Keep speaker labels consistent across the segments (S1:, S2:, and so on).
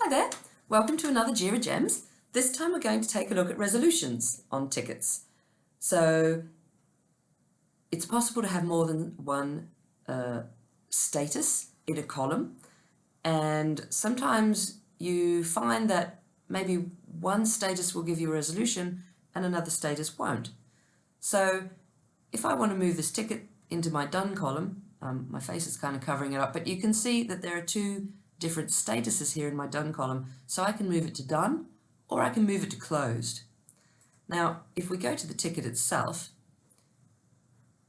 S1: Hi there, welcome to another Jira Gems. This time we're going to take a look at resolutions on tickets. So it's possible to have more than one status in a column, and sometimes you find that maybe one status will give you a resolution and another status won't. So if I want to move this ticket into my done column, my face is kind of covering it up, but you can see that there are two different statuses here in my done column, so I can move it to done or I can move it to closed. Now if we go to the ticket itself,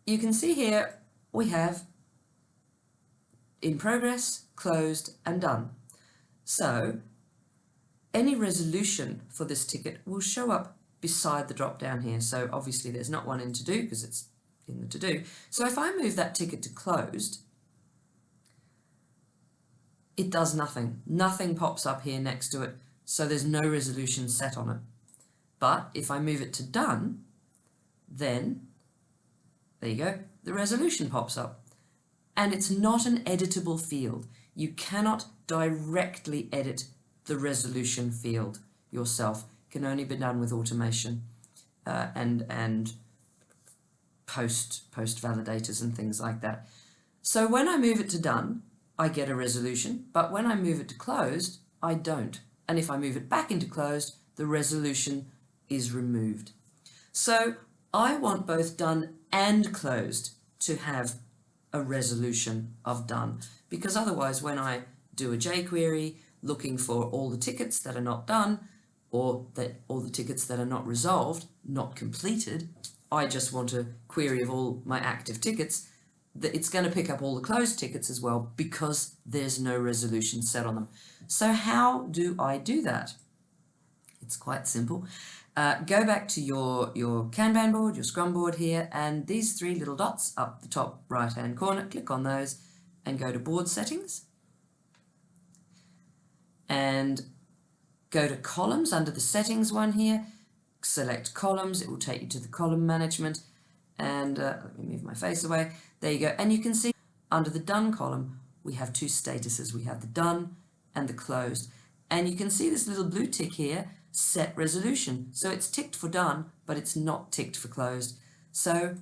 S1: you can see here we have in progress, closed and done. So any resolution for this ticket will show up beside the drop down here. So obviously there's not one in to do because it's in the to do. So if I move that ticket to closed, it does nothing. Nothing pops up here next to it, so there's no resolution set on it. But if I move it to done, then there you go, the resolution pops up. And it's not an editable field. You cannot directly edit the resolution field yourself. It can only be done with automation and post validators and things like that. So when I move it to done, I get a resolution, but when I move it to closed, I don't. And if I move it back into closed, the resolution is removed. So I want both done and closed to have a resolution of done, because otherwise when I do a jQuery looking for all the tickets that are not done, or that all the tickets that are not resolved, not completed, I just want a query of all my active tickets, that it's going to pick up all the closed tickets as well because there's no resolution set on them. So how do I do that? It's quite simple. Go back to your Kanban board, your Scrum board here, and these three little dots up the top right hand corner, click on those and go to board settings and go to columns under the settings one here, select columns, it will take you to the column management, and let me move my face away. There you go, and you can see under the done column we have two statuses. We have the done and the closed, and you can see this little blue tick here, set resolution. So it's ticked for done, but it's not ticked for closed. So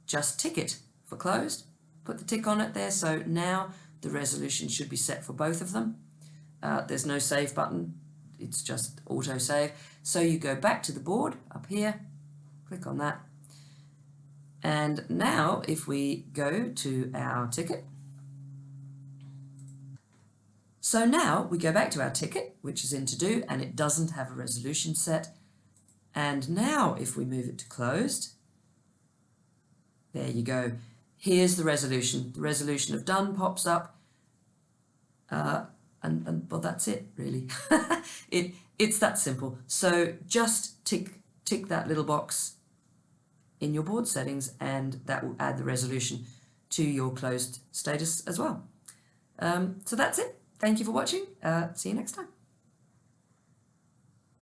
S1: just tick it for closed, put the tick on it there, so now the resolution should be set for both of them. There's no save button, it's just auto save. So you go back to the board up here, click on that. And now if we go to our ticket, so now we go back to our ticket, which is in to do, and it doesn't have a resolution set. And now if we move it to closed, there you go. Here's the resolution. The resolution of done pops up. And well, that's it really. It's that simple. So just tick that little box in your board settings, and that will add the resolution to your closed status as well. So that's it. Thank you for watching. See you next time.